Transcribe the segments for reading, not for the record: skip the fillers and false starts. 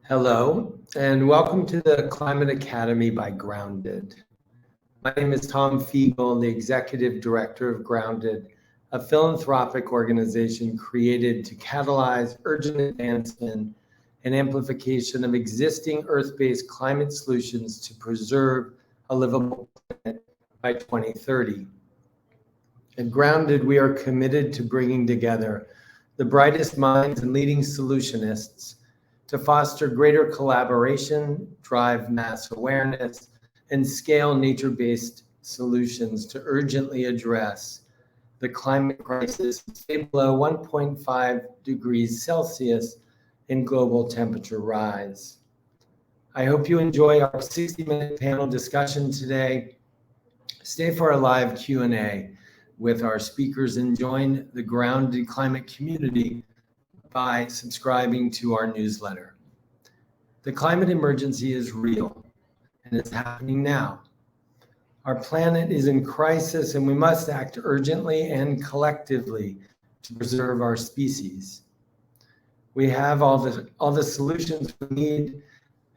Hello, and welcome to the Climate Academy by Grounded. My name is Tom Fiegel, the Executive Director of Grounded, a philanthropic organization created to catalyze urgent advancement and amplification of existing Earth-based climate solutions to preserve a livable planet by 2030. At Grounded, we are committed to bringing together the brightest minds and leading solutionists to foster greater collaboration, drive mass awareness, and scale nature-based solutions to urgently address the climate crisis and stay below 1.5 degrees Celsius in global temperature rise. I hope you enjoy our 60-minute panel discussion today. Stay for our live Q&A with our speakers and join the Grounded Climate community by subscribing to our newsletter. The climate emergency is real and it's happening now. Our planet is in crisis and we must act urgently and collectively to preserve our species. We have all the solutions we need,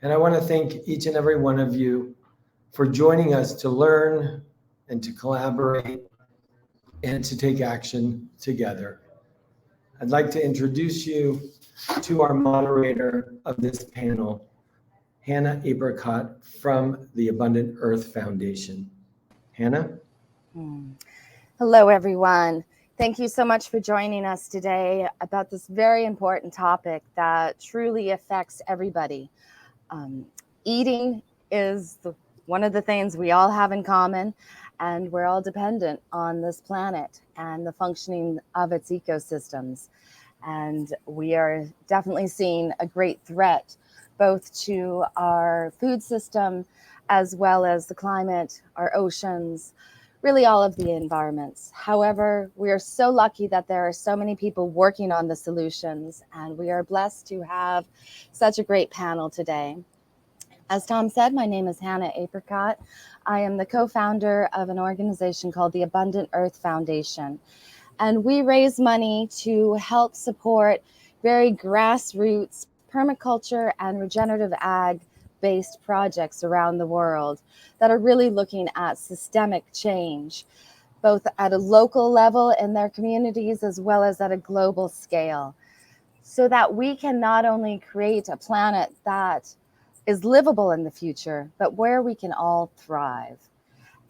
and I want to thank each and every one of you for joining us to learn and to collaborate and to take action together. I'd like to introduce you to our moderator of this panel, Hannah Apricot from the Abundant Earth Foundation. Hannah? Hello, everyone. Thank you so much for joining us today about this very important topic that truly affects everybody. Eating is one of the things we all have in common, and we're all dependent on this planet and the functioning of its ecosystems. And we are definitely seeing a great threat both to our food system as well as the climate, our oceans, really all of the environments. However, we are so lucky that there are so many people working on the solutions, and we are blessed to have such a great panel today. As Tom said, my name is Hannah Apricot. I am the co-founder of an organization called the Abundant Earth Foundation. And we raise money to help support very grassroots permaculture and regenerative ag-based projects around the world that are really looking at systemic change, both at a local level in their communities as well as at a global scale, so that we can not only create a planet that is livable in the future, but where we can all thrive.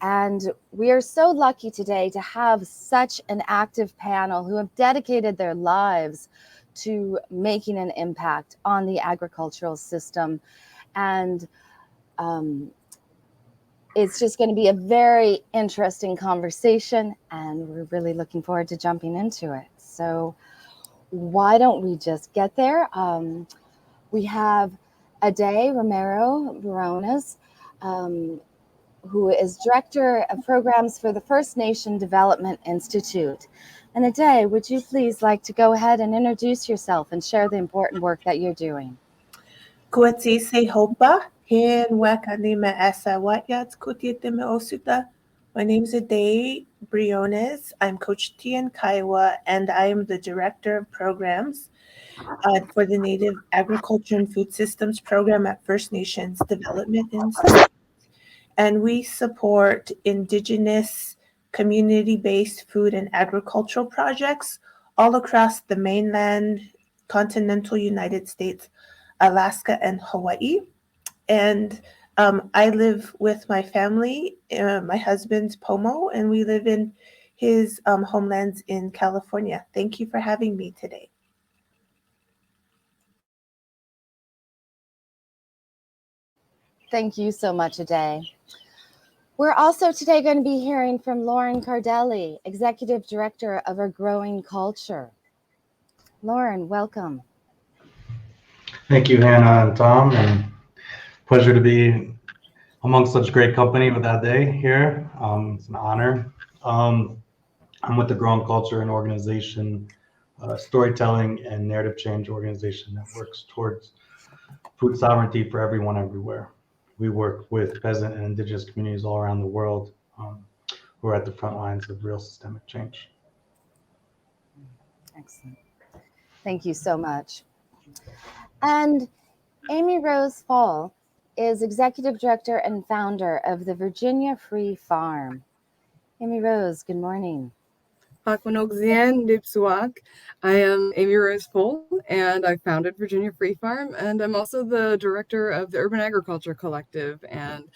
And we are so lucky today to have such an active panel who have dedicated their lives to making an impact on the agricultural system. And it's just going to be a very interesting conversation, and we're really looking forward to jumping into it. So why don't we just get there? We have A-dae Romero-Briones, who is Director of Programs for the First Nation Development Institute. And A-dae, would you please like to go ahead and introduce yourself and share the important work that you're doing? Cochiti se hopa, hin wakanima asa watyats kutitime osuta. My name is A-dae Briones. I'm Cochiti in Kiowa, and I am the Director of Programs for the Native Agriculture and Food Systems Program at First Nations Development Institute. And we support Indigenous community-based food and agricultural projects all across the mainland, continental United States, Alaska, and Hawaii. And I live with my family. My husband's Pomo, and we live in his homelands in California. Thank you for having me today. Thank you so much, A-dae. We're also today going to be hearing from Lauren Cardelli, Executive Director of A Growing Culture. Lauren, welcome. Thank you, Hannah and Tom, and pleasure to be among such great company with A-dae here. It's an honor. I'm with the Growing Culture, an organization, storytelling and narrative change organization that works towards food sovereignty for everyone everywhere. We work with peasant and indigenous communities all around the world who are at the front lines of real systemic change. Excellent. Thank you so much. And Amy Rose Fall is Executive Director and founder of the Virginia Free Farm. Amy Rose, good morning. Pakwanogzian Nipsuak. I am Amy Rose Full, and I founded Virginia Free Farm, and I'm also the director of the Urban Agriculture Collective, and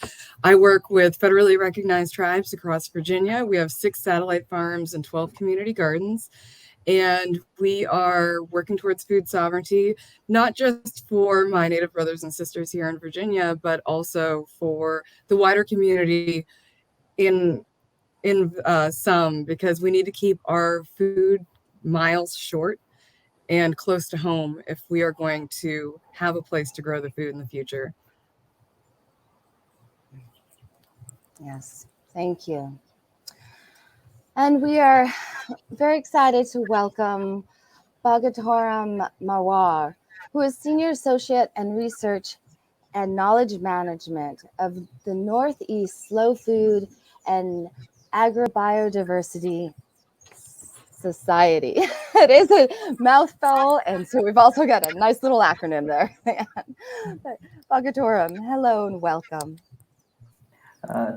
I work with federally recognized tribes across Virginia. We have 6 satellite farms and 12 community gardens, and we are working towards food sovereignty, not just for my Native brothers and sisters here in Virginia, but also for the wider community in some, because we need to keep our food miles short and close to home if we are going to have a place to grow the food in the future. Yes, thank you. And we are very excited to welcome Bharatha Marwa, who is Senior Associate and Research and Knowledge Management of the Northeast Slow Food and Agrobiodiversity Society. It is a mouthful, and so we've also got a nice little acronym there. Bharatha, hello and welcome.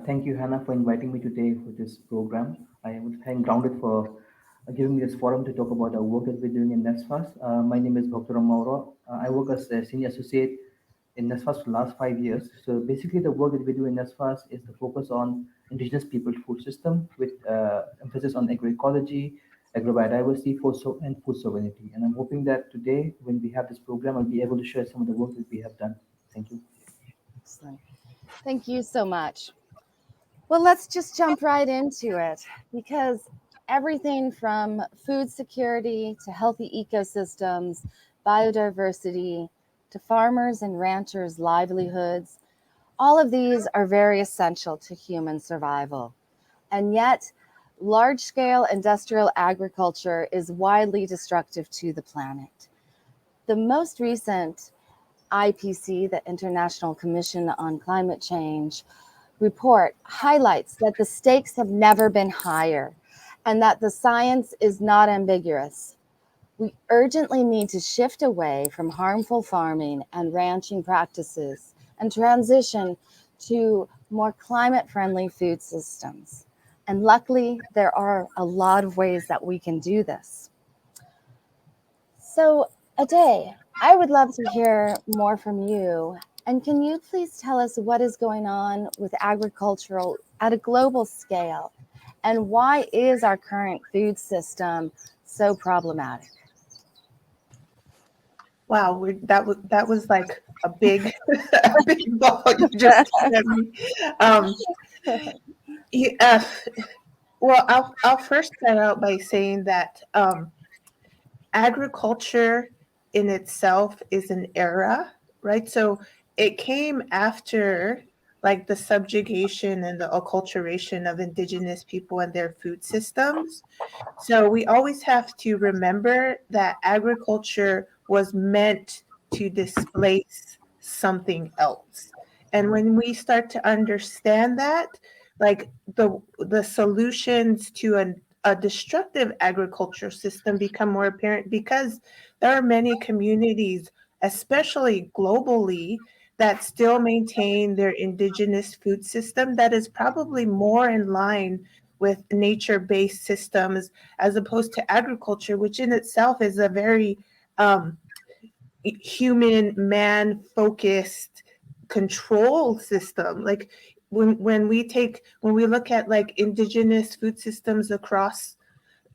Thank you, Hannah, for inviting me today for this program. I would thank Grounded for giving me this forum to talk about the work that we're doing in NSFAS. My name is Bharatha Marwa. I work as a senior associate in NSFAS for the last 5 years. So basically, the work that we do in NSFAS is the focus on Indigenous people food system with emphasis on agroecology, agrobiodiversity, and food sovereignty. And I'm hoping that today, when we have this program, I'll be able to share some of the work that we have done. Thank you. Excellent. Thank you so much. Well, let's just jump right into it, because everything from food security to healthy ecosystems, biodiversity, to farmers and ranchers' livelihoods, all of these are very essential to human survival. And yet, large-scale industrial agriculture is widely destructive to the planet. The most recent IPCC, the International Commission on Climate Change, report highlights that the stakes have never been higher and that the science is not ambiguous. We urgently need to shift away from harmful farming and ranching practices and transition to more climate-friendly food systems. And luckily, there are a lot of ways that we can do this. So, A-dae, I would love to hear more from you. And can you please tell us what is going on with agricultural at a global scale? And why is our current food system so problematic? Wow, that was like a big a big ball you just gave me. Well, I'll first start out by saying that agriculture in itself is an era, right? So it came after like the subjugation and the acculturation of indigenous people and their food systems. So we always have to remember that agriculture was meant to displace something else. And when we start to understand that, like the solutions to a destructive agriculture system become more apparent, because there are many communities, especially globally, that still maintain their indigenous food system that is probably more in line with nature-based systems as opposed to agriculture, which in itself is a very human, man-focused control system. Like when we look at like indigenous food systems across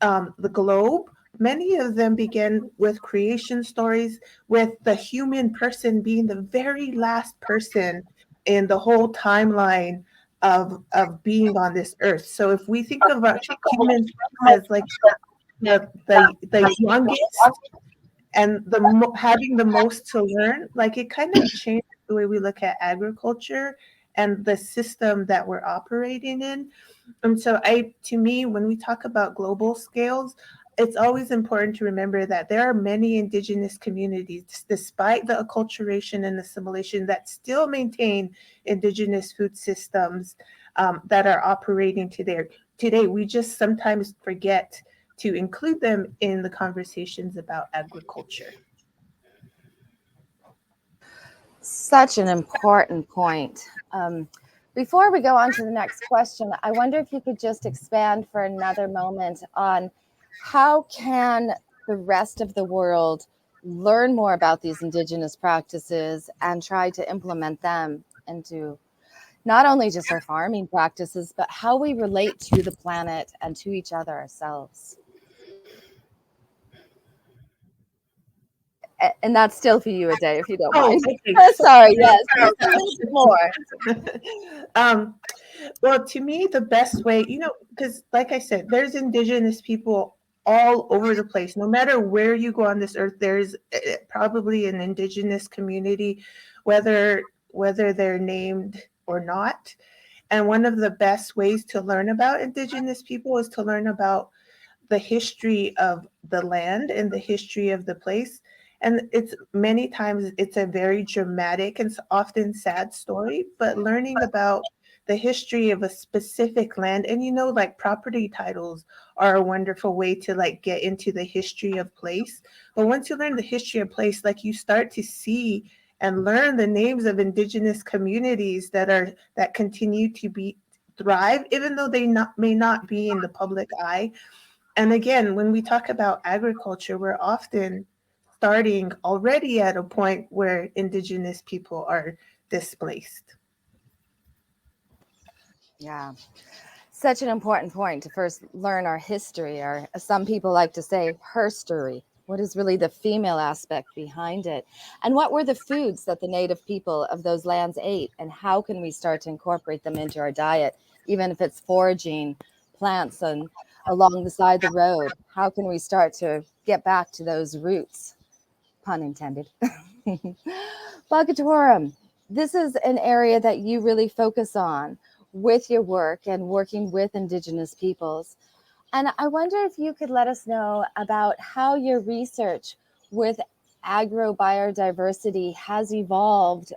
the globe, many of them begin with creation stories, with the human person being the very last person in the whole timeline of being on this earth. So if we think about humans as like the youngest and having the most to learn, like it kind of changes the way we look at agriculture and the system that we're operating in. And so to me, when we talk about global scales, it's always important to remember that there are many indigenous communities, despite the acculturation and assimilation, that still maintain indigenous food systems that are operating today. We just sometimes forget to include them in the conversations about agriculture. Such an important point. Before we go on to the next question, I wonder if you could just expand for another moment on how can the rest of the world learn more about these Indigenous practices and try to implement them into not only just our farming practices, but how we relate to the planet and to each other ourselves. And that's still for you, A-dae, if you don't mind. Okay. Sorry, yes, just a little bit more. Well, to me, the best way, because like I said, there's Indigenous people all over the place. No matter where you go on this earth, there's probably an Indigenous community, whether they're named or not. And one of the best ways to learn about Indigenous people is to learn about the history of the land and the history of the place. And it's many times it's a very dramatic and often sad story, but learning about the history of a specific land, and like property titles are a wonderful way to like get into the history of place. But once you learn the history of place, like you start to see and learn the names of Indigenous communities that continue to be thrive, even though they may not be in the public eye. And again, when we talk about agriculture, we're often starting already at a point where Indigenous people are displaced. Yeah, such an important point to first learn our history, or as some people like to say, herstory. What is really the female aspect behind it? And what were the foods that the native people of those lands ate? And how can we start to incorporate them into our diet, even if it's foraging plants and along the side of the road? How can we start to get back to those roots? Pun intended. Bhagatwaram, this is an area that you really focus on with your work and working with Indigenous peoples. And I wonder if you could let us know about how your research with agrobiodiversity has evolved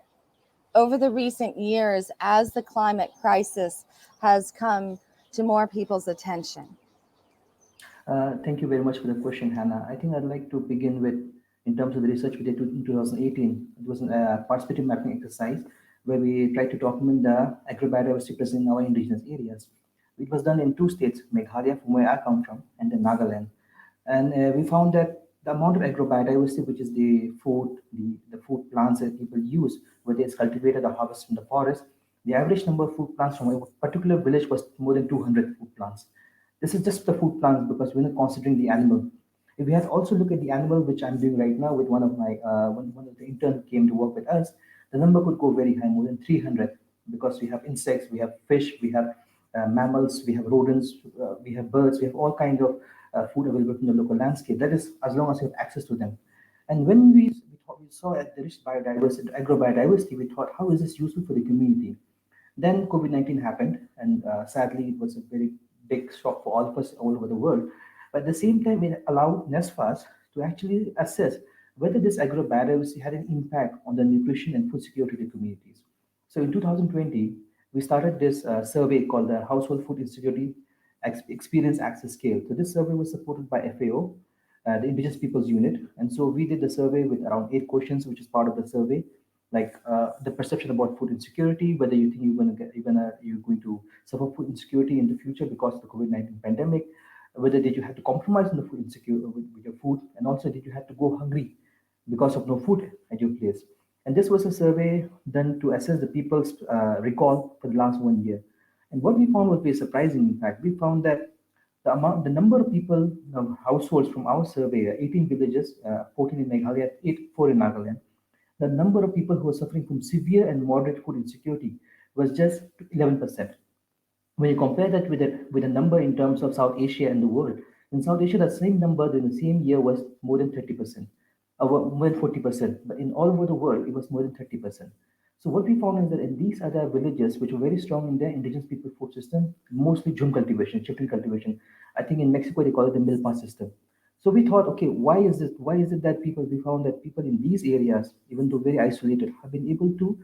over the recent years as the climate crisis has come to more people's attention. Thank you very much for the question, Hannah. I think I'd like to begin with, in terms of the research we did in 2018, it was a participative mapping exercise where we tried to document the agrobiodiversity present in our indigenous areas. It was done in two states, Meghalaya, from where I come from, and then Nagaland. And we found that the amount of agrobiodiversity, which is the food, the food plants that people use, whether it's cultivated or harvested from the forest, the average number of food plants from a particular village was more than 200 food plants. This is just the food plants because we're not considering the animal. If we had also look at the animal, which I'm doing right now with one of the interns came to work with us, the number could go very high, more than 300, because we have insects, we have fish, we have mammals, we have rodents, we have birds, we have all kinds of food available from the local landscape. That is, as long as you have access to them. And when we saw at the rich biodiversity, agrobiodiversity, we thought, how is this useful for the community? Then COVID-19 happened, and sadly, it was a very big shock for all of us all over the world. But at the same time, it allowed NSFAS to actually assess whether this agrobiodiversity had an impact on the nutrition and food security of the communities. So in 2020, we started this survey called the Household Food Insecurity Experience Access Scale. So this survey was supported by FAO, the Indigenous Peoples Unit. And so we did the survey with around 8 questions, which is part of the survey, like the perception about food insecurity, whether you think you're going to suffer food insecurity in the future because of the COVID-19 pandemic, whether did you have to compromise on the food insecurity with your food, and also did you have to go hungry because of no food at your place. And this was a survey done to assess the people's recall for the last 1 year. And what we found was very surprising. In fact, we found that the number of people, households from our survey, 18 villages, 14 in Meghalaya, 4 in Nagaland, the number of people who are suffering from severe and moderate food insecurity was just 11%. When you compare that with a number in terms of South Asia and the world, in South Asia, the same number in the same year was more than 30%, more than 40%, but in all over the world, it was more than 30%. So what we found is that in these other villages, which were very strong in their indigenous people food system, mostly jhum cultivation, chicken cultivation. I think in Mexico, they call it the milpa system. So we thought, okay, why is it that we found that people in these areas, even though very isolated, have been able to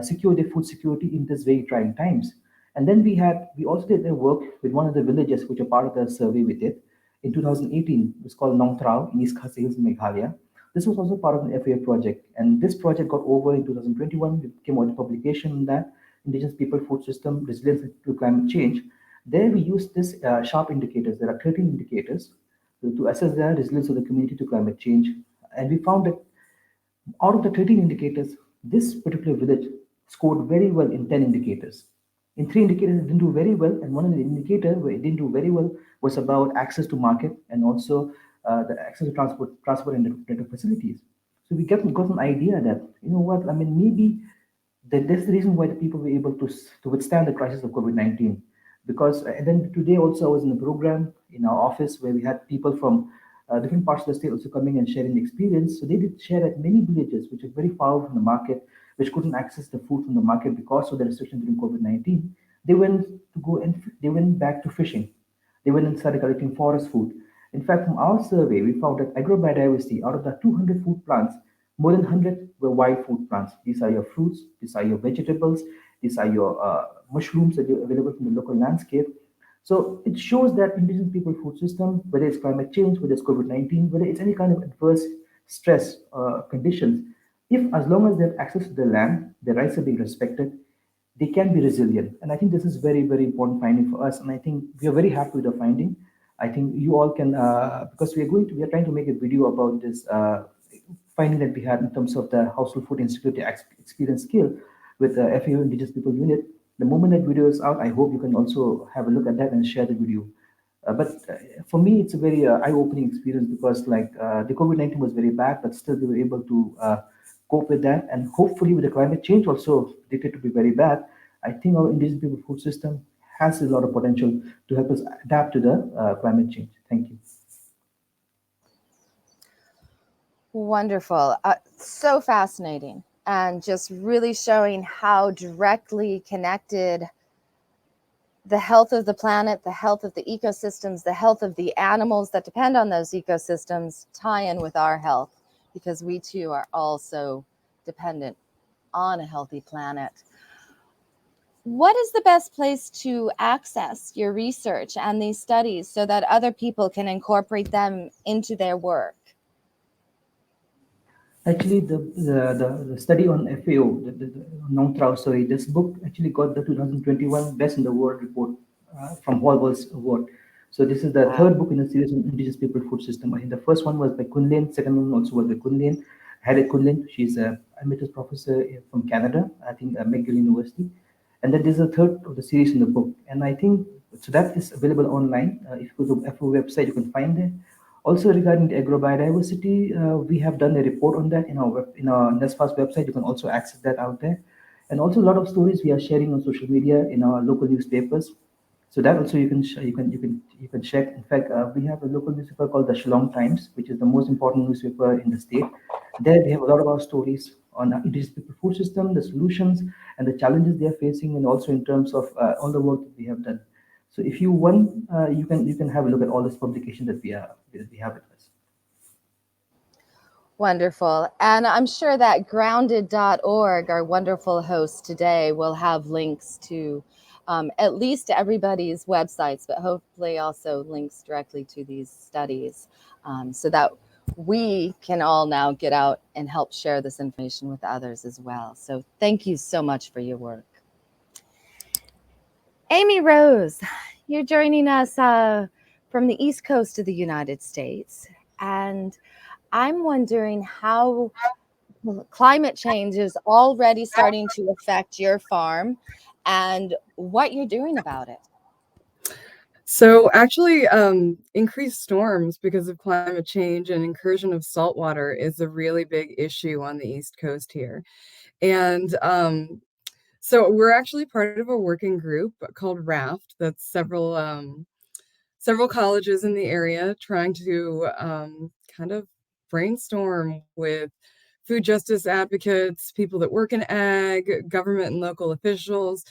secure their food security in these very trying times. And then we also did a work with one of the villages, which are part of the survey we did in 2018. It was called Nong Trao in East Khasi Hills, Meghalaya. This was also part of an FAO project, and this project got over in 2021. We came out with a publication on that, Indigenous People Food System Resilience to Climate Change. There we used this sharp indicators. There are 13 indicators to assess the resilience of the community to climate change. And we found that out of the 13 indicators, this particular village scored very well in 10 indicators. In 3 indicators, it didn't do very well, and one of the indicators where it didn't do very well was about access to market and also the access to transport and network facilities. So we got an idea that, you know what, I mean, maybe that's the reason why the people were able to withstand the crisis of COVID-19. Because, and then today also I was in a program in our office where we had people from different parts of the state also coming and sharing the experience. So they did share that many villages which are very far from the market, which couldn't access the food from the market because of the restrictions during COVID-19, they went back to fishing. They went and started collecting forest food. In fact, from our survey, we found that agrobiodiversity, out of the 200 food plants, more than 100 were wild food plants. These are your fruits, these are your vegetables, these are your mushrooms that are available from the local landscape. So it shows that indigenous people food system, whether it's climate change, whether it's COVID-19, whether it's any kind of adverse stress conditions, if as long as they have access to the land, their rights are being respected, they can be resilient. And I think this is very, very important finding for us. And I think we are very happy with the finding. I think you all can, because we are trying to make a video about this finding that we had in terms of the household food insecurity experience skill with the FAO Indigenous People Unit. The moment that video is out, I hope you can also have a look at that and share the video. But for me, it's a very eye-opening experience because like the COVID-19 was very bad, but still we were able to cope with that. And hopefully with the climate change also predicted to be very bad, I think our indigenous people food system has a lot of potential to help us adapt to the climate change. Thank you. Wonderful. So fascinating. And just really showing how directly connected the health of the planet, the health of the ecosystems, the health of the animals that depend on those ecosystems tie in with our health, because we too are also dependent on a healthy planet. What is the best place to access your research and these studies so that other people can incorporate them into their work? Actually, the study on FAO, this book actually got the 2021 Best in the World report from Hallwell's Award. So this is the third book in the series on Indigenous People Food System. I think the first one was by Kunlin, second one also was by Kunlin. Harriet Kunlin, she's an emeritus professor from Canada, I think McGill University. And then there's a third of the series in the book. And I think, so that is available online. If you go to the FAO website, you can find it. Also regarding the agrobiodiversity, we have done a report on that in our NESFAS website. You can also access that out there. And also a lot of stories we are sharing on social media in our local newspapers. So that also you can check. In fact, we have a local newspaper called the Shillong Times, which is the most important newspaper in the state. There we have a lot of our stories on indigenous people food system, the solutions and the challenges they are facing, and also in terms of all the work that we have done. So if you want, you can have a look at all this publication that we have with us. Wonderful. And I'm sure that grounded.org, our wonderful host today, will have links to at least everybody's websites, but hopefully also links directly to these studies so that we can all now get out and help share this information with others as well. So thank you so much for your work. Amy Rose, you're joining us from the East Coast of the United States. And I'm wondering how climate change is already starting to affect your farm and what you're doing about it. So actually, increased storms because of climate change and incursion of saltwater is a really big issue on the East Coast here. And so we're actually part of a working group called RAFT. That's several colleges in the area trying to kind of brainstorm with food justice advocates, people that work in ag, government and local officials,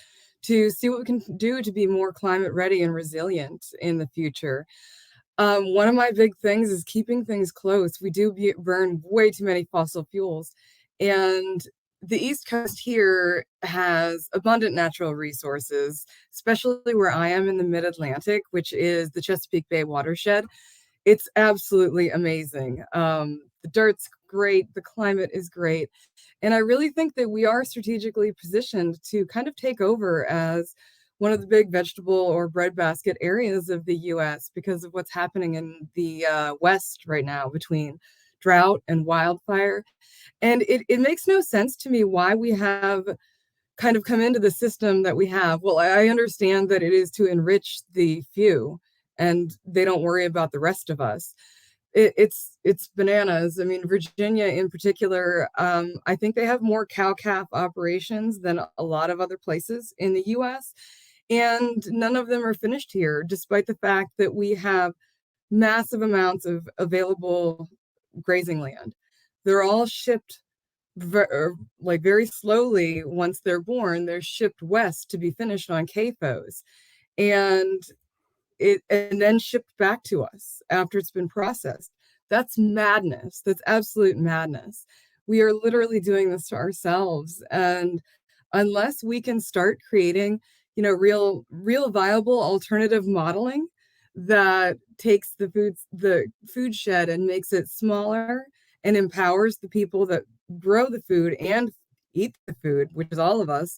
to see what we can do to be more climate ready and resilient in the future. One of my big things is keeping things close. We do burn way too many fossil fuels, and the East Coast here has abundant natural resources, especially where I am in the mid-Atlantic, which is the Chesapeake Bay watershed. It's absolutely amazing. the dirt's great, the climate is great. And I really think that we are strategically positioned to kind of take over as one of the big vegetable or breadbasket areas of the US because of what's happening in the West right now between drought and wildfire. And it makes no sense to me why we have kind of come into the system that we have. Well, I understand that it is to enrich the few and they don't worry about the rest of us. It's bananas. I mean, Virginia in particular, I think they have more cow-calf operations than a lot of other places in the US. And none of them are finished here, despite the fact that we have massive amounts of available grazing land. They're all shipped very slowly. Once they're born, they're shipped west to be finished on CAFOs. And then shipped back to us after it's been processed. That's madness. That's absolute madness. We are literally doing this to ourselves. And unless we can start creating, real viable alternative modeling that takes the food shed and makes it smaller and empowers the people that grow the food and eat the food, which is all of us,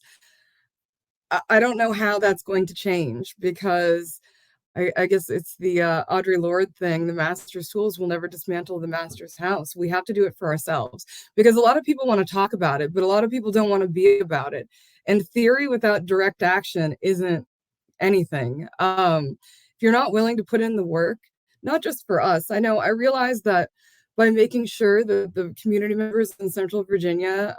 I don't know how that's going to change, because I guess it's the Audre Lorde thing. The master's tools will never dismantle the master's house. We have to do it for ourselves, because a lot of people want to talk about it, but a lot of people don't want to be about it. And theory without direct action isn't anything. If you're not willing to put in the work, not just for us, I realize that by making sure that the community members in Central Virginia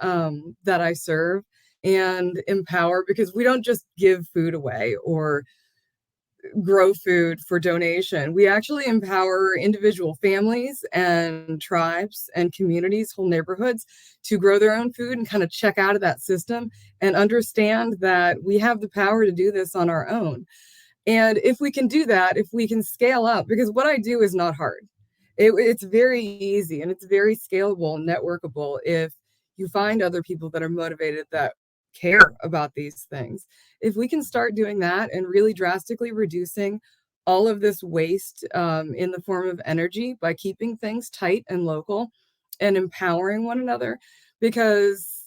that I serve and empower, because we don't just give food away or grow food for donation. We actually empower individual families and tribes and communities, whole neighborhoods, to grow their own food and kind of check out of that system and understand that we have the power to do this on our own. And if we can do that, if we can scale up, because what I do is not hard. It's very easy and it's very scalable and networkable if you find other people that are motivated, that care about these things. If we can start doing that and really drastically reducing all of this waste in the form of energy by keeping things tight and local and empowering one another, because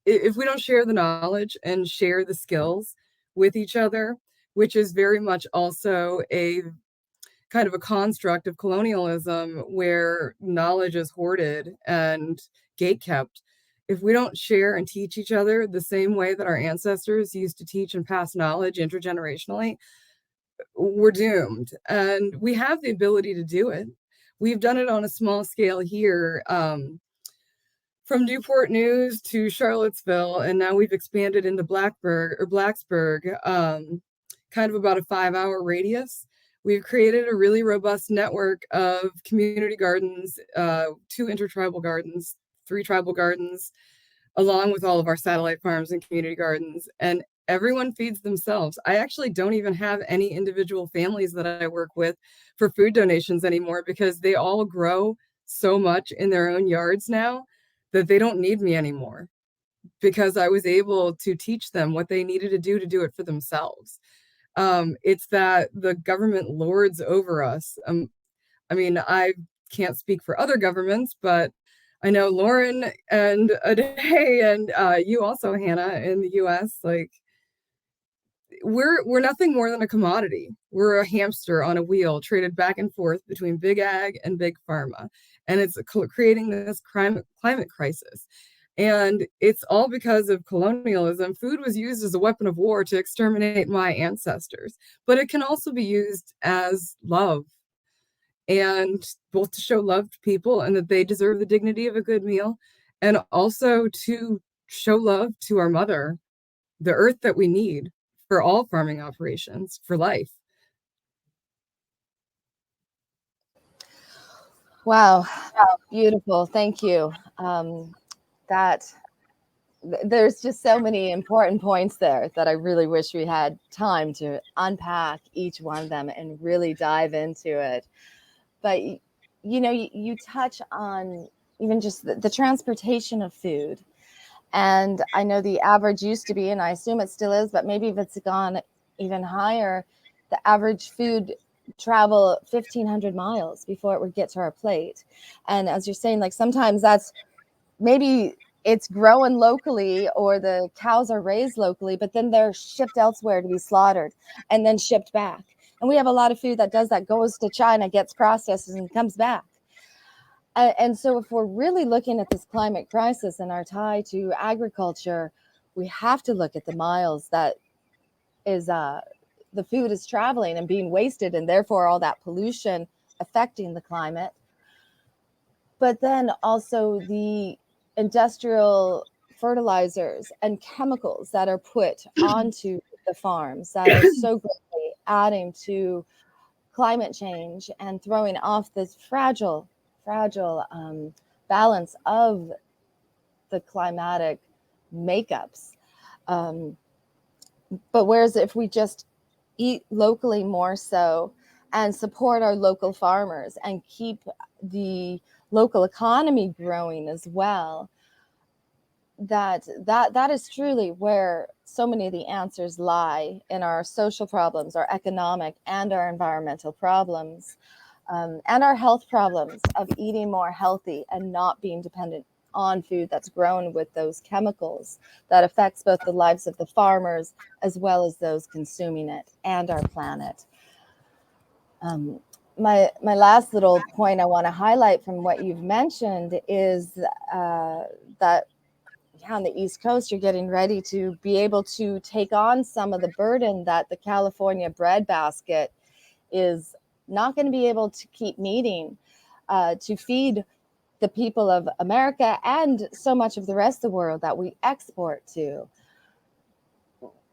if we don't share the knowledge and share the skills with each other, which is very much also a kind of a construct of colonialism where knowledge is hoarded and gatekept, if we don't share and teach each other the same way that our ancestors used to teach and pass knowledge intergenerationally, we're doomed. And we have the ability to do it. We've done it on a small scale here, from Newport News to Charlottesville, and now we've expanded into Blacksburg, kind of about a 5-hour radius. We've created a really robust network of community gardens, 2 intertribal gardens, 3 tribal gardens, along with all of our satellite farms and community gardens, and everyone feeds themselves. I actually don't even have any individual families that I work with for food donations anymore, because they all grow so much in their own yards now that they don't need me anymore, because I was able to teach them what they needed to do it for themselves. It's that the government lords over us. I mean, I can't speak for other governments, but I know Lauren and A-dae and you also, Hannah, in the US, like, we're nothing more than a commodity. We're a hamster on a wheel traded back and forth between big ag and big pharma. And it's creating this climate crisis. And it's all because of colonialism. Food was used as a weapon of war to exterminate my ancestors, but it can also be used as love, and both to show love to people and that they deserve the dignity of a good meal, and also to show love to our mother, the earth that we need for all farming operations, for life. Wow, beautiful. Thank you. There's just so many important points there that I really wish we had time to unpack each one of them and really dive into it. But you touch on even just the transportation of food. And I know the average used to be, and I assume it still is, but maybe if it's gone even higher, the average food travel 1,500 miles before it would get to our plate. And as you're saying, like sometimes that's maybe it's growing locally or the cows are raised locally, but then they're shipped elsewhere to be slaughtered and then shipped back. And we have a lot of food that does that, goes to China, gets processed and comes back. And so if we're really looking at this climate crisis and our tie to agriculture, we have to look at the miles that is the food is traveling and being wasted, and therefore all that pollution affecting the climate. But then also the industrial fertilizers and chemicals that are put onto the farms that are so greatly adding to climate change and throwing off this fragile balance of the climatic makeups. But whereas if we just eat locally more so and support our local farmers and keep the local economy growing as well, that is truly where so many of the answers lie in our social problems, our economic and our environmental problems, and our health problems of eating more healthy and not being dependent on food that's grown with those chemicals that affects both the lives of the farmers as well as those consuming it and our planet. My last little point I want to highlight from what you've mentioned is that on the East Coast, you're getting ready to be able to take on some of the burden that the California breadbasket is not going to be able to keep meeting to feed the people of America and so much of the rest of the world that we export to.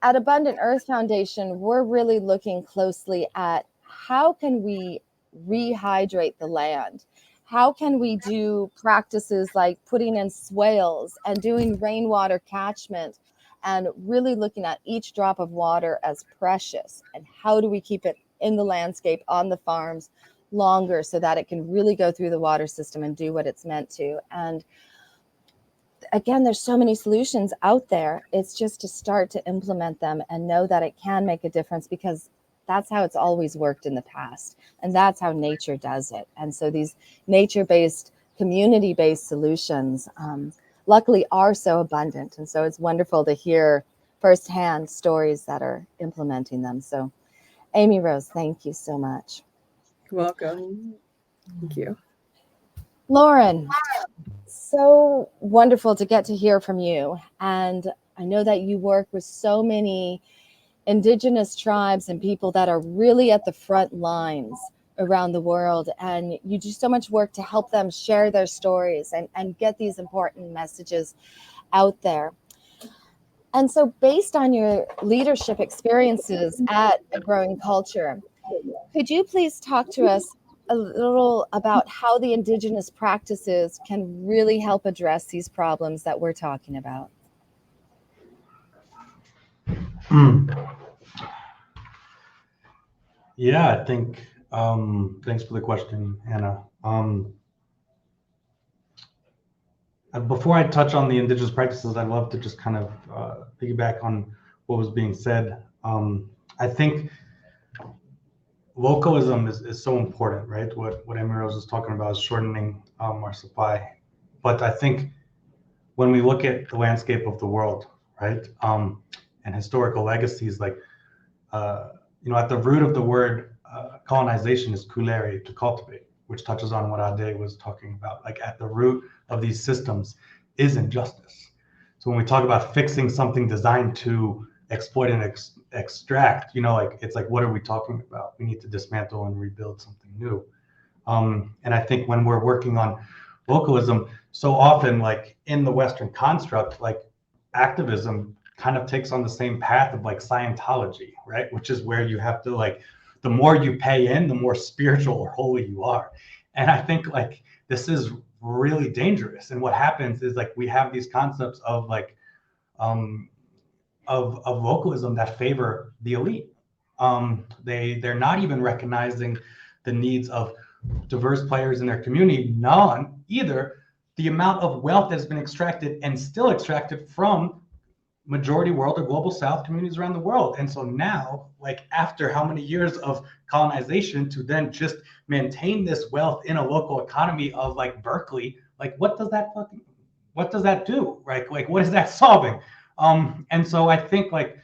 At Abundant Earth Foundation, we're really looking closely at how can we rehydrate the land? How can we do practices like putting in swales and doing rainwater catchment and really looking at each drop of water as precious? And how do we keep it in the landscape, on the farms longer so that it can really go through the water system and do what it's meant to? And again, there's so many solutions out there. It's just to start to implement them and know that it can make a difference, because that's how it's always worked in the past. And that's how nature does it. And so these nature-based, community-based solutions, luckily are so abundant. And so it's wonderful to hear firsthand stories that are implementing them. So Amy Rose, thank you so much. Welcome. Thank you. Lauren, so wonderful to get to hear from you. And I know that you work with so many Indigenous tribes and people that are really at the front lines around the world. And you do so much work to help them share their stories and get these important messages out there. And so based on your leadership experiences at A Growing Culture, could you please talk to us a little about how the Indigenous practices can really help address these problems that we're talking about? Yeah, I think, thanks for the question, Hannah. Before I touch on the Indigenous practices, I'd love to just kind of piggyback on what was being said. I think localism is so important, right? What Ramiro was talking about is shortening our supply. But I think when we look at the landscape of the world, right, and historical legacies, like, at the root of the word colonization is kuleri, to cultivate, which touches on what A-dae was talking about. Like, at the root of these systems is injustice. So when we talk about fixing something designed to exploit and extract, it's like, what are we talking about? We need to dismantle and rebuild something new. And I think when we're working on localism, so often, like in the Western construct, like activism kind of takes on the same path of like Scientology, right? Which is where you have to, like, the more you pay in, the more spiritual or holy you are. And I think like this is really dangerous. And what happens is, like, we have these concepts of like of localism that favor the elite. They're not even recognizing the needs of diverse players in their community, none either the amount of wealth that's been extracted and still extracted from majority world or global South communities around the world. And so now, like after how many years of colonization, to then just maintain this wealth in a local economy of like Berkeley, like what does that do, right? Like what is that solving? And so I think like,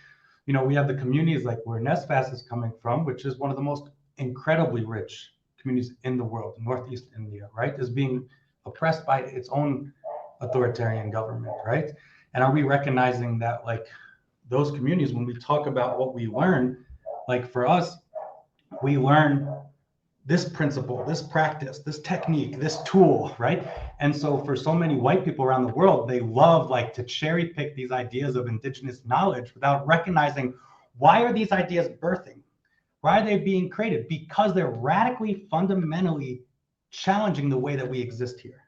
you know, we have the communities like where NESFAS is coming from, which is one of the most incredibly rich communities in the world, Northeast India, right, is being oppressed by its own authoritarian government, right? And are we recognizing that like those communities, when we talk about what we learn, like for us, we learn this principle, this practice, this technique, this tool, right? And so for so many white people around the world, they love like to cherry pick these ideas of indigenous knowledge without recognizing why are these ideas birthing? Why are they being created? Because they're radically, fundamentally challenging the way that we exist here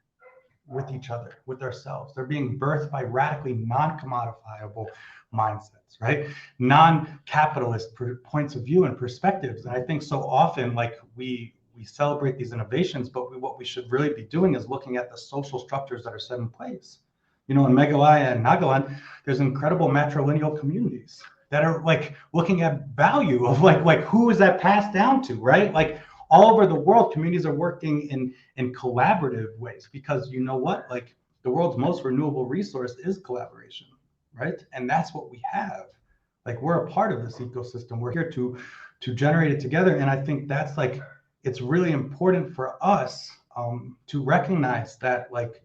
with each other, with ourselves. They're being birthed by radically non-commodifiable mindsets, right? Non-capitalist points of view and perspectives. And I think so often, like we celebrate these innovations, but what we should really be doing is looking at the social structures that are set in place. You know, in Meghalaya and Nagaland, there's incredible matrilineal communities that are like looking at value of like who is that passed down to, right? Like all over the world, communities are working in collaborative ways because you know what? Like the world's most renewable resource is collaboration, right? And that's what we have. Like we're a part of this ecosystem. We're here to generate it together. And I think that's like, it's really important for us to recognize that like,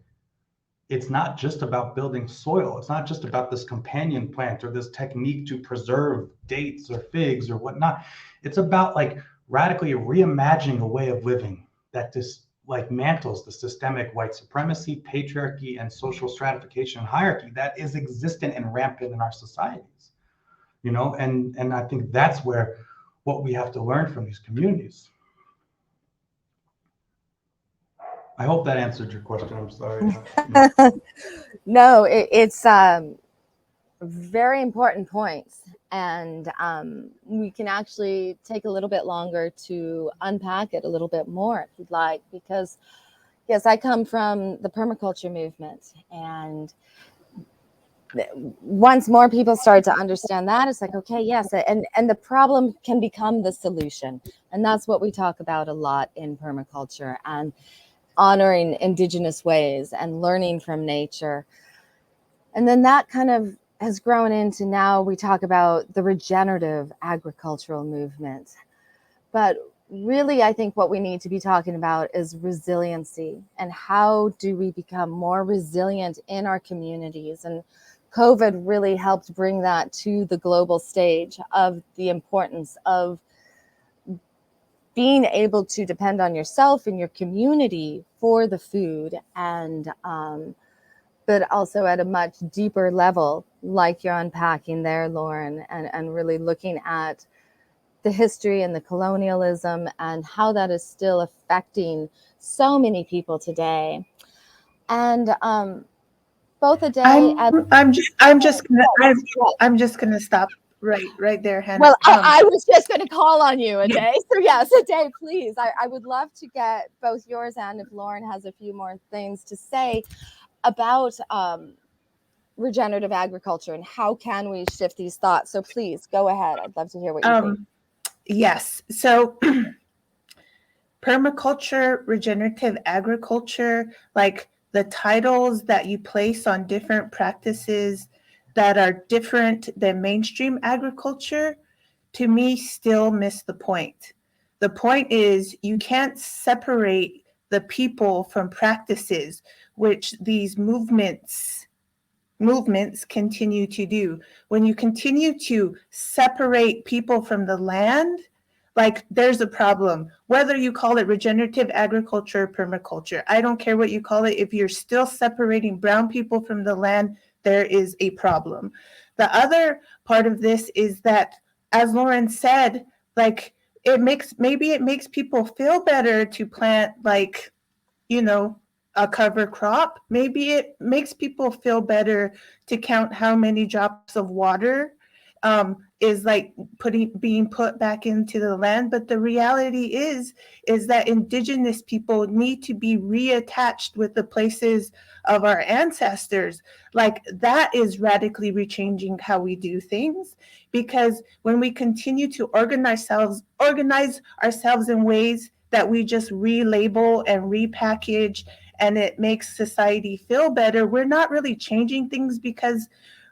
it's not just about building soil. It's not just about this companion plant or this technique to preserve dates or figs or whatnot. It's about like radically reimagining a way of living that dismantles the systemic white supremacy, patriarchy, and social stratification and hierarchy that is existent and rampant in our societies. You know, and I think that's where what we have to learn from these communities. I hope that answered your question. I'm sorry. No, it's very important points. And we can actually take a little bit longer to unpack it a little bit more if you'd like, because yes, I come from the permaculture movement. And once more people start to understand that, it's like, okay, yes. And the problem can become the solution. And that's what we talk about a lot in permaculture, and honoring indigenous ways and learning from nature. And then that kind of has grown into, now we talk about the regenerative agricultural movement. But really, I think what we need to be talking about is resiliency, and how do we become more resilient in our communities. And COVID really helped bring that to the global stage of the importance of being able to depend on yourself and your community for the food, and but also at a much deeper level, like you're unpacking there, Lauren, and really looking at the history and the colonialism and how that is still affecting so many people today. And both A-dae I'm just gonna stop right there, Hannah. Well, I was just going to call on you, A-dae. So yes, A-dae, please. I would love to get both yours, and if Lauren has a few more things to say about regenerative agriculture and how can we shift these thoughts. So please go ahead. I'd love to hear what you think. Yes. So permaculture, regenerative agriculture, like the titles that you place on different practices that are different than mainstream agriculture, to me, still miss the point. The point is you can't separate the people from practices, which these movements continue to do. When you continue to separate people from the land, like there's a problem. Whether you call it regenerative agriculture or permaculture, I don't care what you call it. If you're still separating brown people from the land, there is a problem. The other part of this is that, as Lauren said, like it makes people feel better to plant, like, you know, a cover crop. Maybe it makes people feel better to count how many drops of water is like being put back into the land. But the reality is that Indigenous people need to be reattached with the places of our ancestors. Like that is radically rechanging how we do things, because when we continue to organize ourselves in ways that we just relabel and repackage and it makes society feel better, we're not really changing things, because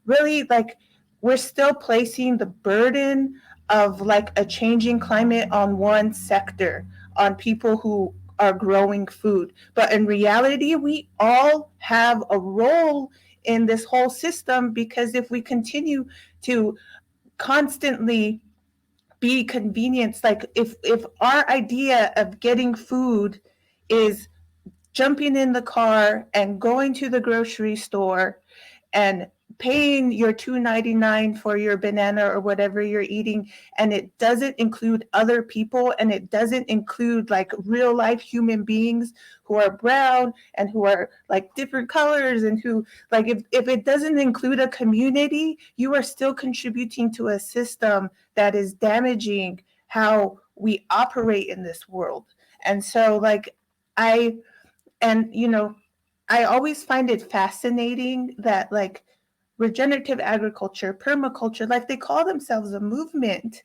really, like, we're still placing the burden of like a changing climate on one sector, on people who are growing food. But in reality, we all have a role in this whole system, because if we continue to constantly be convenienced, like if our idea of getting food is jumping in the car and going to the grocery store and paying your $2.99 for your banana or whatever you're eating, and it doesn't include other people, and it doesn't include like real life human beings who are brown and who are like different colors, and who, like, if it doesn't include a community, you are still contributing to a system that is damaging how we operate in this world. And so like I always find it fascinating that like regenerative agriculture, permaculture, like they call themselves a movement.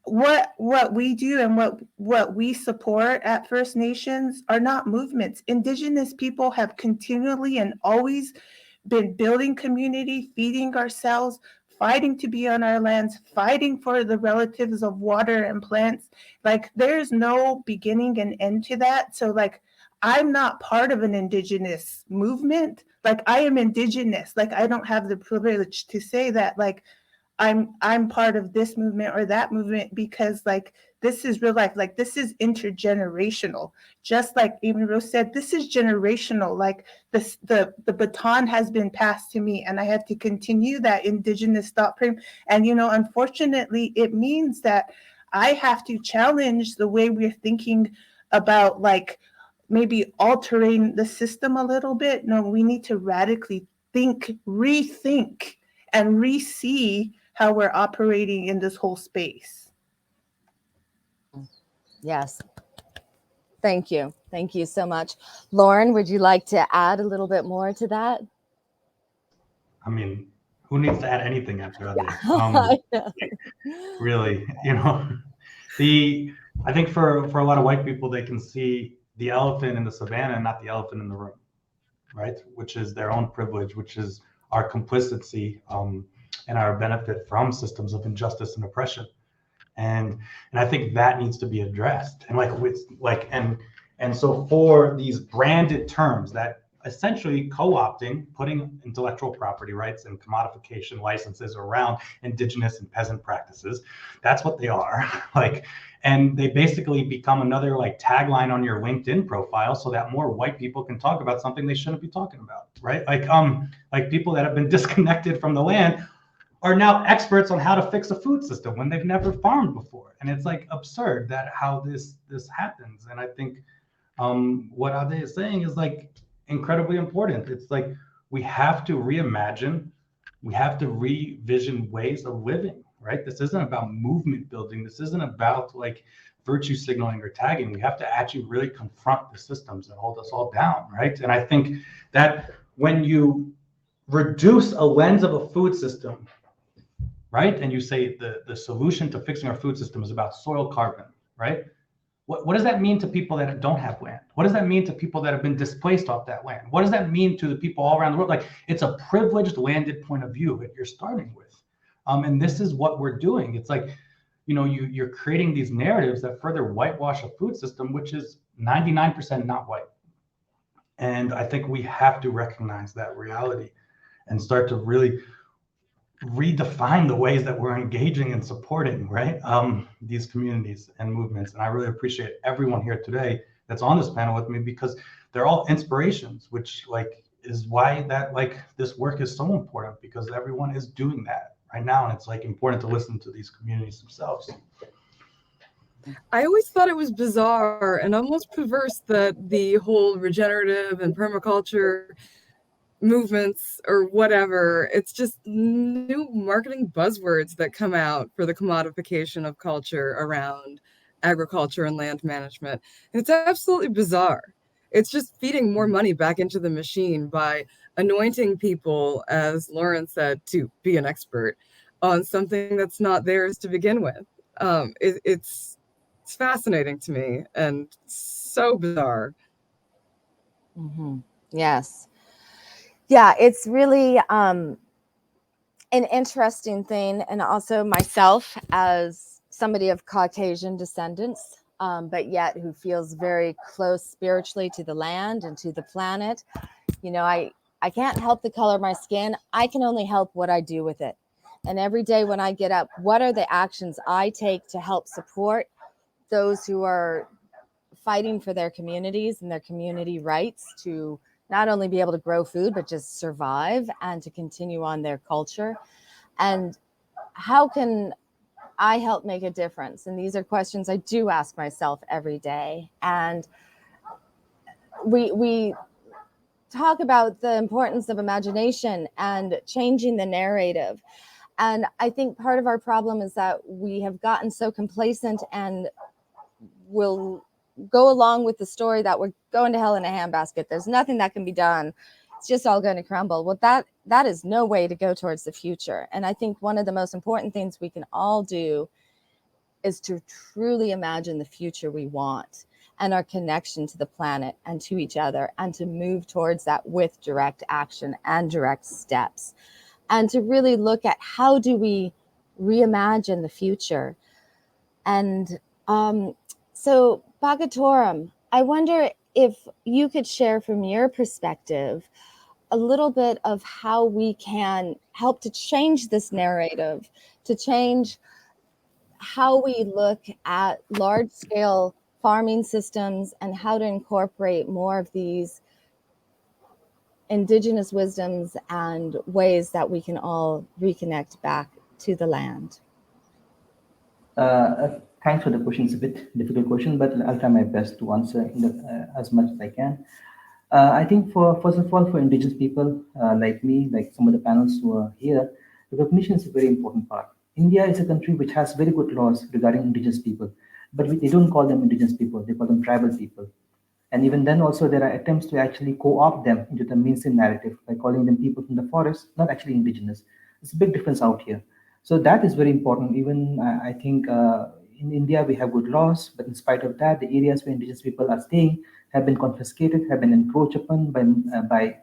What we do and what we support at First Nations are not movements. Indigenous people have continually and always been building community, feeding ourselves, fighting to be on our lands, fighting for the relatives of water and plants. Like there's no beginning and end to that. So like I'm not part of an Indigenous movement. Like I am Indigenous. Like I don't have the privilege to say that like I'm part of this movement or that movement, because like this is real life. Like this is intergenerational. Just like Ramiro said, this is generational. Like the baton has been passed to me, and I have to continue that Indigenous thought frame. And unfortunately, it means that I have to challenge the way we're thinking about like maybe altering the system a little bit. No, we need to radically rethink, and re-see how we're operating in this whole space. Yes. Thank you. Thank you so much. Lauren, would you like to add a little bit more to that? I mean, who needs to add anything after that? Really, I think for a lot of white people, they can see the elephant in the savannah and not the elephant in the room, right? Which is their own privilege, which is our complicity and our benefit from systems of injustice and oppression. And I think that needs to be addressed. And so for these branded terms that essentially co-opting, putting intellectual property rights and commodification licenses around indigenous and peasant practices, that's what they are. And they basically become another like tagline on your LinkedIn profile, so that more white people can talk about something they shouldn't be talking about, right? Like people that have been disconnected from the land are now experts on how to fix a food system when they've never farmed before. And it's like absurd that how this happens. And I think what A-dae is saying is like incredibly important. It's like we have to reimagine, we have to revision ways of living, right? This isn't about movement building. This isn't about like virtue signaling or tagging. We have to actually really confront the systems that hold us all down, right? And I think that when you reduce a lens of a food system, right, and you say the solution to fixing our food system is about soil carbon, right? What does that mean to people that don't have land? What does that mean to people that have been displaced off that land? What does that mean to the people all around the world? Like, it's a privileged landed point of view that you're starting with. And this is what we're doing. It's like, you're creating these narratives that further whitewash a food system, which is 99% not white. And I think we have to recognize that reality and start to really redefine the ways that we're engaging and supporting, right, these communities and movements. And I really appreciate everyone here today that's on this panel with me, because they're all inspirations, which like is why that like this work is so important, because everyone is doing that right now, and it's like important to listen to these communities themselves. I always thought it was bizarre and almost perverse that the whole regenerative and permaculture movements or whatever. It's just new marketing buzzwords that come out for the commodification of culture around agriculture and land management. And it's absolutely bizarre. It's just feeding more money back into the machine by anointing people, as Lauren said, to be an expert on something that's not theirs to begin with. It's fascinating to me and so bizarre. Mm-hmm. Yes. Yeah, it's really an interesting thing. And also myself, as somebody of Caucasian descendants, but yet who feels very close spiritually to the land and to the planet. You know, I can't help the color of my skin. I can only help what I do with it. And every day when I get up, what are the actions I take to help support those who are fighting for their communities and their community rights to not only be able to grow food, but just survive and to continue on their culture? And how can I help make a difference? And these are questions I do ask myself every day. And we talk about the importance of imagination and changing the narrative. And I think part of our problem is that we have gotten so complacent and will go along with the story that we're going to hell in a handbasket. There's nothing that can be done. It's just all going to crumble. Well, that is no way to go towards the future. And I think one of the most important things we can all do is to truly imagine the future we want and our connection to the planet and to each other, and to move towards that with direct action and direct steps, and to really look at how do we reimagine the future. And so, Bhagatoram, I wonder if you could share from your perspective a little bit of how we can help to change this narrative, to change how we look at large-scale farming systems and how to incorporate more of these indigenous wisdoms and ways that we can all reconnect back to the land. Thanks for the question. It's a bit difficult question, but I'll try my best to answer as much as I can. I think first of all, for indigenous people like me, like some of the panels who are here, recognition is a very important part. India is a country which has very good laws regarding indigenous people, but they don't call them indigenous people, they call them tribal people. And even then also there are attempts to actually co-opt them into the mainstream narrative by calling them people from the forest, not actually indigenous. There's a big difference out here. So that is very important. Even I think in India we have good laws, but in spite of that, the areas where indigenous people are staying have been confiscated, have been encroached upon by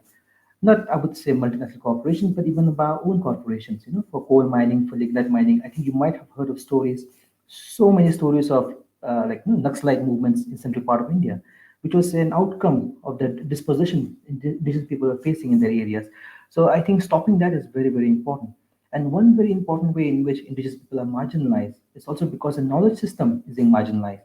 not, I would say, multinational corporations, but even by our own corporations, for coal mining, for lignite mining. I think you might have heard of stories, so many stories of Naxalite movements in central part of India, which was an outcome of the disposition indigenous people are facing in their areas. So I think stopping that is very, very important. And one very important way in which indigenous people are marginalized is also because the knowledge system is being marginalized.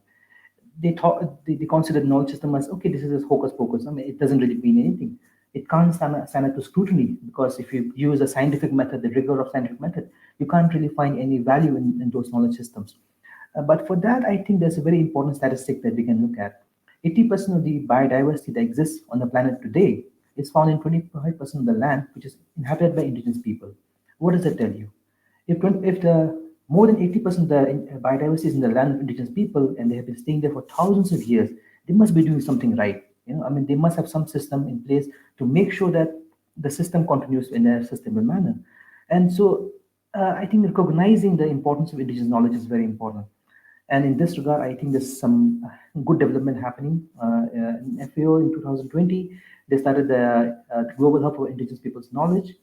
They consider the knowledge system as, okay, this is a hocus pocus. I mean, it doesn't really mean anything. It can't stand up to scrutiny, because if you use a scientific method, the rigor of scientific method, you can't really find any value in those knowledge systems. But for that, I think there's a very important statistic that we can look at. 80% of the biodiversity that exists on the planet today is found in 25% of the land, which is inhabited by indigenous people. What does that tell you? If the more than 80% of the biodiversity is in the land of indigenous people, and they have been staying there for thousands of years, they must be doing something right. I mean, they must have some system in place to make sure that the system continues in a sustainable manner. And so I think recognizing the importance of indigenous knowledge is very important. And in this regard, I think there's some good development happening. In FAO in 2020, they started the Global Hub for Indigenous Peoples' Knowledge.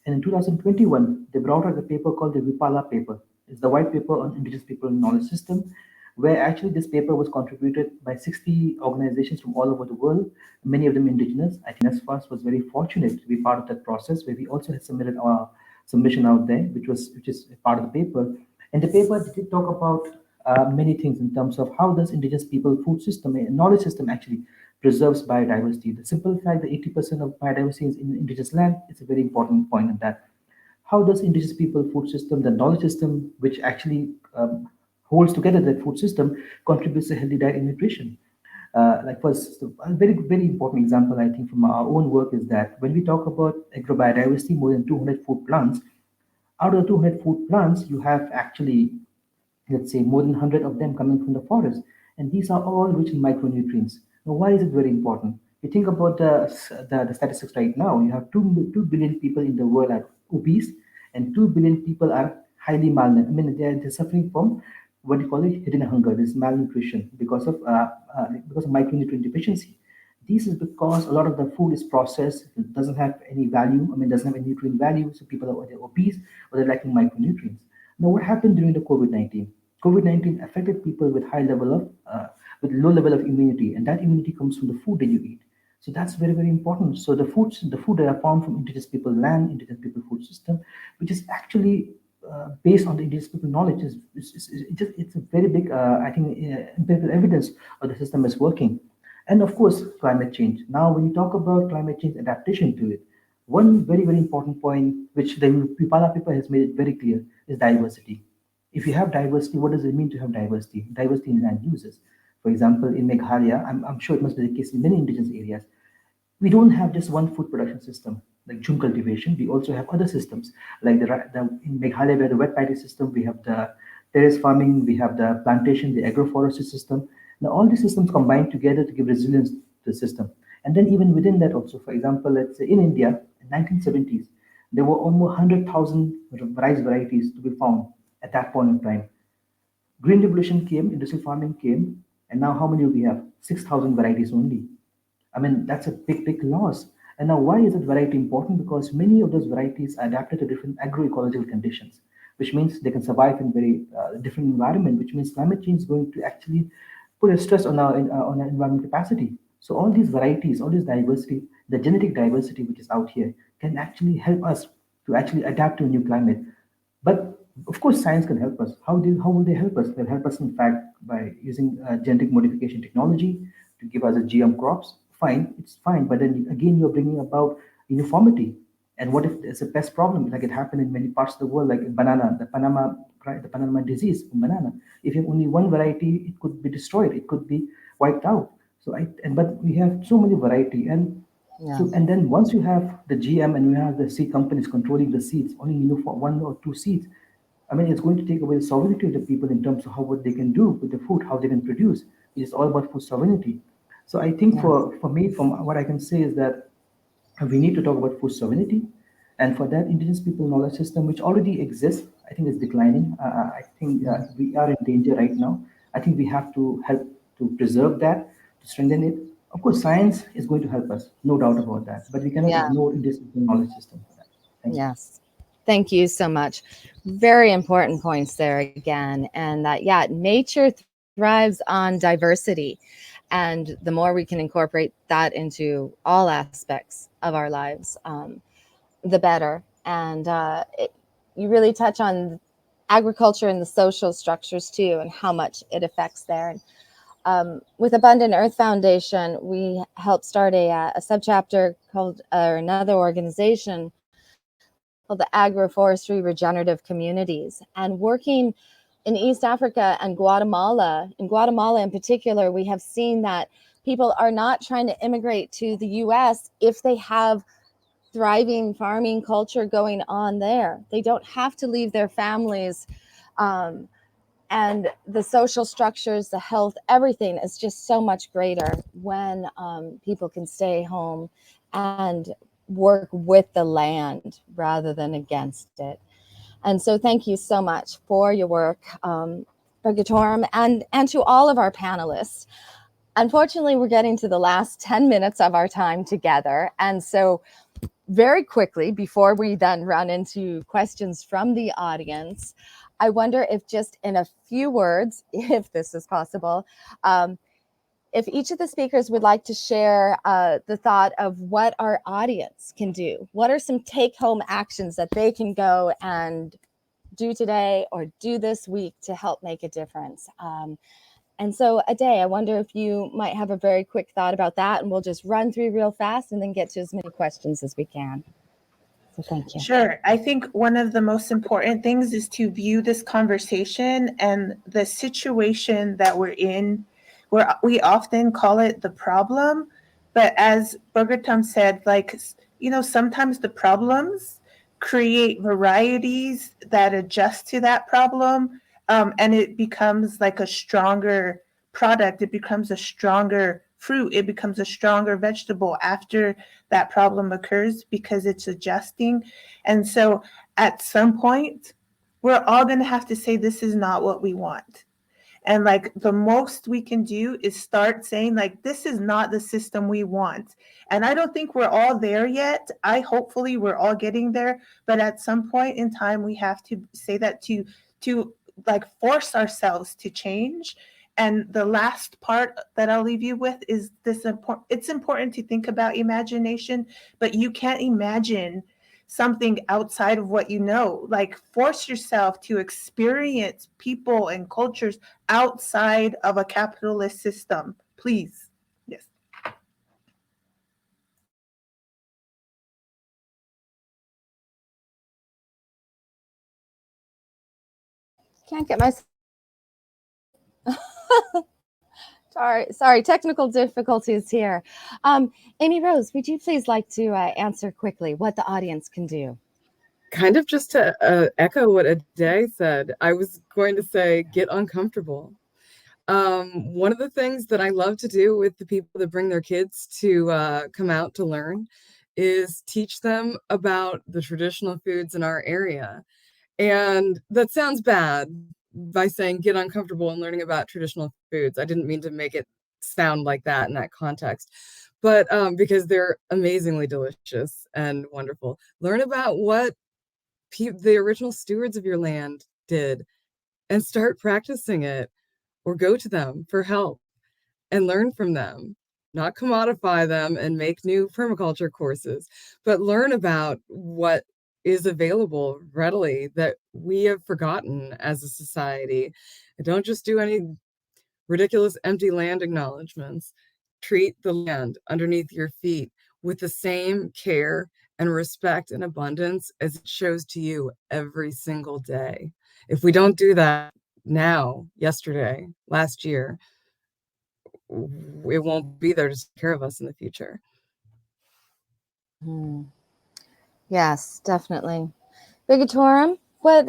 And in 2021, they brought out a paper called the Vipala paper. It's the white paper on indigenous people knowledge system, where actually this paper was contributed by 60 organizations from all over the world, many of them indigenous. I think NSFAS was very fortunate to be part of that process, where we also had submitted our submission out there, which is part of the paper. And the paper did talk about many things in terms of how does indigenous people food system, knowledge system actually preserves biodiversity. The simple fact that 80% of biodiversity is in indigenous land is a very important point in that. How does indigenous people food system, the knowledge system, which actually holds together that food system, contributes to healthy diet and nutrition? Like first, a very, very important example, I think, from our own work is that when we talk about agrobiodiversity, more than 200 food plants, out of the 200 food plants, you have actually, let's say, more than 100 of them coming from the forest. And these are all rich in micronutrients. Now, why is it very important? You think about the statistics right now, you have 2 billion people in the world are obese, and 2 billion people are highly malnourished. I mean, they're suffering from what you call it hidden hunger, this malnutrition because of micronutrient deficiency. This is because a lot of the food is processed, it doesn't have any value, I mean, doesn't have any nutrient value, so people are either obese or they're lacking micronutrients. Now, what happened during the COVID-19? COVID-19 affected people with with low level of immunity, and that immunity comes from the food that you eat. So that's very, very important. So the food that are found from indigenous people land, indigenous people food system, which is actually based on the indigenous people knowledge, it's a very big, I think, empirical evidence of the system is working. And of course, climate change. Now, when you talk about climate change adaptation to it, one very, very important point, which the Pipala paper has made it very clear, is diversity. If you have diversity, what does it mean to have diversity? Diversity in land uses. For example, in Meghalaya, I'm sure it must be the case in many indigenous areas, we don't have just one food production system like jhum cultivation. We also have other systems like in Meghalaya, we have the wet paddy system, we have the terrace farming, we have the plantation, the agroforestry system. Now, all these systems combine together to give resilience to the system. And then even within that also, for example, let's say in India, in 1970s, there were almost 100,000 rice varieties to be found at that point in time. Green Revolution came, industrial farming came, and now how many do we have? 6,000 varieties only. I mean, that's a big, big loss. And now, why is that variety important? Because many of those varieties are adapted to different agroecological conditions, which means they can survive in very different environment, which means climate change is going to actually put a stress on our environment capacity. So all these varieties, all this diversity, the genetic diversity which is out here, can actually help us to actually adapt to a new climate. But of course, science can help us. How will they help us? They'll help us, in fact, by using genetic modification technology to give us a GM crops. Fine, it's fine. But then again, you're bringing about uniformity. And what if there's a pest problem, like it happened in many parts of the world, like in banana, the Panama disease in banana. If you have only one variety, it could be destroyed. It could be wiped out. But we have so many variety, and and then once you have the GM and you have the seed companies controlling the seeds, only for 1 or 2 seeds, I mean, it's going to take away the sovereignty of the people in terms of what they can do with the food, how they can produce. It's all about food sovereignty. So I think for me, from what I can say is that we need to talk about food sovereignty. And for that, indigenous people knowledge system, which already exists, I think is declining. I think we are in danger right now. I think we have to help to preserve that, to strengthen it. Of course, science is going to help us, no doubt about that. But we cannot ignore indigenous people knowledge system for that. Thank you. Thank you so much. Very important points there again. And that, nature thrives on diversity. And the more we can incorporate that into all aspects of our lives, the better. And you really touch on agriculture and the social structures too, and how much it affects there. With Abundant Earth Foundation, we helped start a subchapter called, or another organization called the Agroforestry Regenerative Communities, and working in East Africa and Guatemala. In Guatemala in particular, we have seen that people are not trying to immigrate to the US if they have thriving farming culture going on there. They don't have to leave their families. And the social structures, the health, everything is just so much greater when people can stay home and work with the land rather than against it. And so thank you so much for your work, Bhagatram, and to all of our panelists. Unfortunately, we're getting to the last 10 minutes of our time together. And so very quickly, before we then run into questions from the audience, I wonder if just in a few words, if this is possible, if each of the speakers would like to share the thought of what our audience can do. What are some take-home actions that they can go and do today or do this week to help make a difference? And so, A-dae, I wonder if you might have a very quick thought about that, and we'll just run through real fast and then get to as many questions as we can. So thank you. Sure. I think one of the most important things is to view this conversation and the situation that we're in we often call it the problem, but as Bogertom said, like, sometimes the problems create varieties that adjust to that problem, and it becomes like a stronger product. It becomes a stronger fruit. It becomes a stronger vegetable after that problem occurs because it's adjusting. And so at some point, we're all going to have to say, this is not what we want. And like the most we can do is start saying, like, this is not the system we want. And I don't think we're all there yet. Hopefully we're all getting there. But at some point in time, we have to say that to like force ourselves to change. And the last part that I'll leave you with is this important. It's important to think about imagination, but you can't imagine something outside of what you know. Like, force yourself to experience people and cultures outside of a capitalist system, please. Yes. Can't get my sorry, technical difficulties here. Amy Rose, would you please like to answer quickly what the audience can do? Kind of just to echo what A-dae said, I was going to say, get uncomfortable. One of the things that I love to do with the people that bring their kids to come out to learn is teach them about the traditional foods in our area. And that sounds bad by saying get uncomfortable and learning about traditional foods. I didn't mean to make it sound like that in that context, but because they're amazingly delicious and wonderful. Learn about what the original stewards of your land did and start practicing it, or go to them for help and learn from them, not commodify them and make new permaculture courses, but learn about what is available readily that we have forgotten as a society. And don't just do any ridiculous empty land acknowledgements. Treat the land underneath your feet with the same care and respect and abundance as it shows to you every single day. If we don't do that now, yesterday, last year, it won't be there to take care of us in the future. Yes, definitely. Bigatorum, what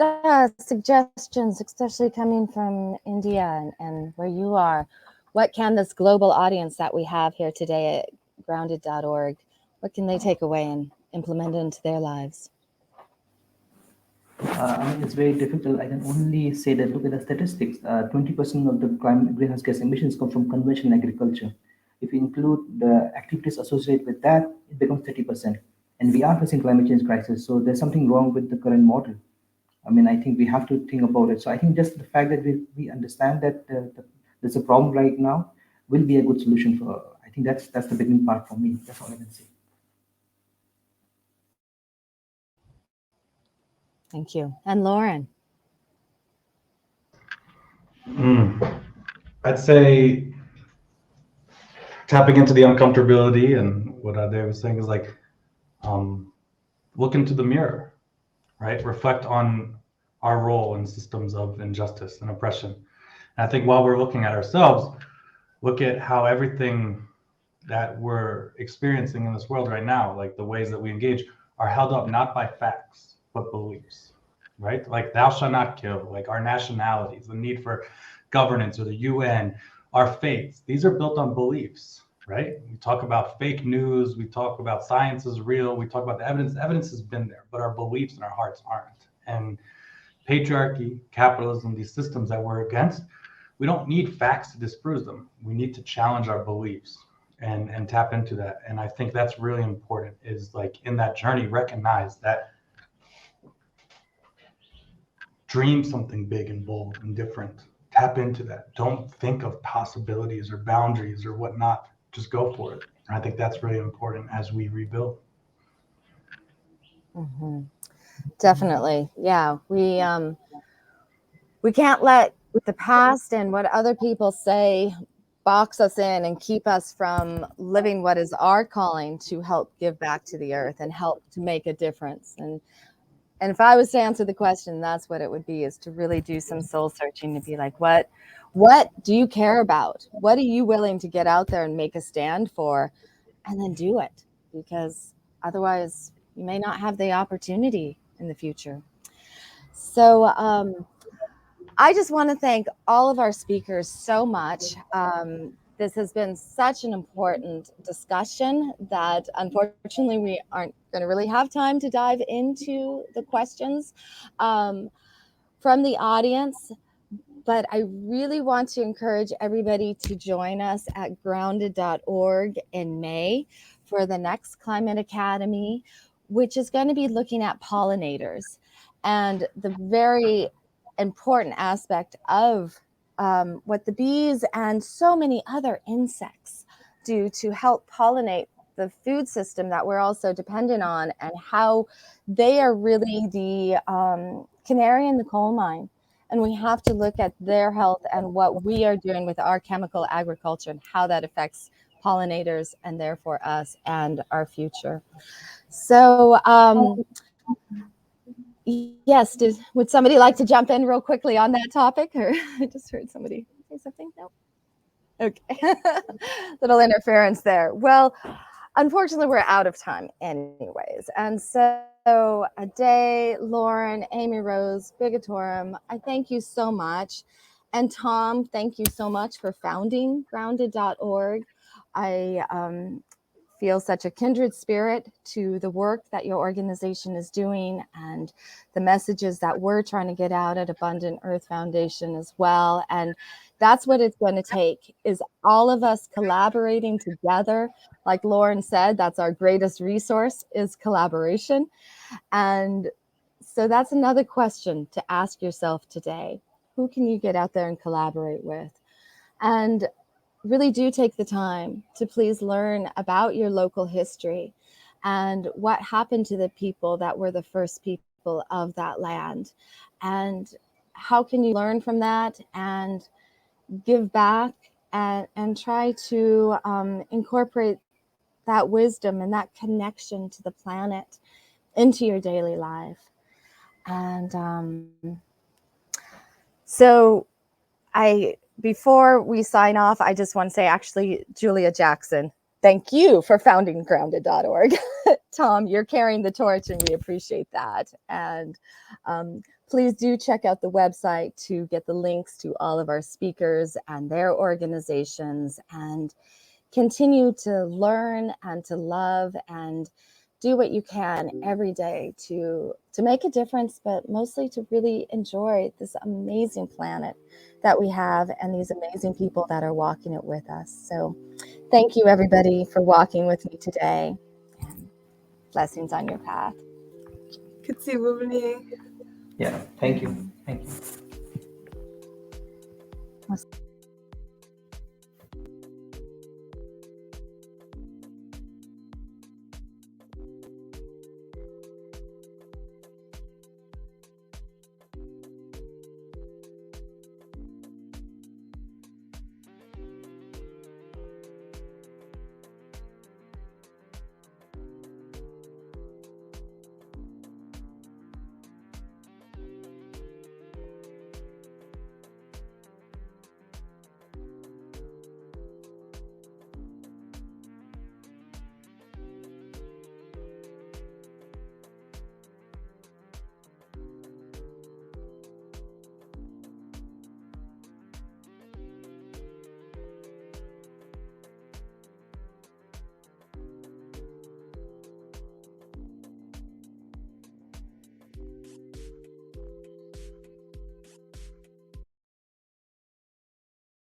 suggestions, especially coming from India and where you are, what can this global audience that we have here today at grounded.org, what can they take away and implement into their lives? I mean, it's very difficult. I can only say that look at the statistics. 20% of the greenhouse gas emissions come from conventional agriculture. If you include the activities associated with that, it becomes 30%. And we are facing climate change crisis. So there's something wrong with the current model. I mean, I think we have to think about it. So I think just the fact that we understand that there's a problem right now will be a good solution for. I think that's the beginning part for me. That's all I can say. Thank you. And Lauren? I'd say tapping into the uncomfortability, and what A-dae was saying is like, look into the mirror, right? Reflect on our role in systems of injustice and oppression. And I think while we're looking at ourselves, look at how everything that we're experiencing in this world right now, like the ways that we engage, are held up not by facts, but beliefs, right? Like thou shalt not kill, like our nationalities, the need for governance or the UN, our faiths. These are built on beliefs, right? We talk about fake news, we talk about science is real, we talk about the evidence. Evidence has been there, but our beliefs and our hearts aren't. And patriarchy, capitalism, these systems that we're against, we don't need facts to disprove them. We need to challenge our beliefs and tap into that. And I think that's really important, is like in that journey, recognize that, dream something big and bold and different. Tap into that. Don't think of possibilities or boundaries or whatnot. Just go for it. And I think that's really important as we rebuild. Definitely. Yeah. We can't let the past and what other people say box us in and keep us from living what is our calling to help give back to the earth and help to make a difference. And if I was to answer the question, that's what it would be, is to really do some soul searching, to be like, what do you care about? What are you willing to get out there and make a stand for? And then do it, because otherwise you may not have the opportunity in the future. So I just want to thank all of our speakers so much. This has been such an important discussion that unfortunately we aren't going to really have time to dive into the questions from the audience. But I really want to encourage everybody to join us at grounded.org in May for the next Climate Academy, which is going to be looking at pollinators and the very important aspect of what the bees and so many other insects do to help pollinate the food system that we're also dependent on, and how they are really the canary in the coal mine. And we have to look at their health and what we are doing with our chemical agriculture and how that affects pollinators and therefore us and our future. So yes, would somebody like to jump in real quickly on that topic? Or I just heard somebody say something. No. Okay. Little interference there. Well, unfortunately, we're out of time anyways. And so A-dae, Lauren, Amy Rose, Bigatorum, I thank you so much. And Tom, thank you so much for founding grounded.org. I feel such a kindred spirit to the work that your organization is doing and the messages that we're trying to get out at Abundant Earth Foundation as well. And that's what it's going to take, is all of us collaborating together. Like Lauren said, that's our greatest resource, is collaboration. And so that's another question to ask yourself today. Who can you get out there and collaborate with? And really do take the time to please learn about your local history and what happened to the people that were the first people of that land. And how can you learn from that and give back and try to incorporate that wisdom and that connection to the planet into your daily life. And so before we sign off, I just want to say, actually, Julia Jackson, thank you for founding grounded.org. Tom, you're carrying the torch and we appreciate that. And please do check out the website to get the links to all of our speakers and their organizations, and continue to learn and to love and do what you can every day to make a difference, but mostly to really enjoy this amazing planet that we have and these amazing people that are walking it with us. So thank you, everybody, for walking with me today. And blessings on your path. Kutsi Wubani. Yeah, thank you. Thank you.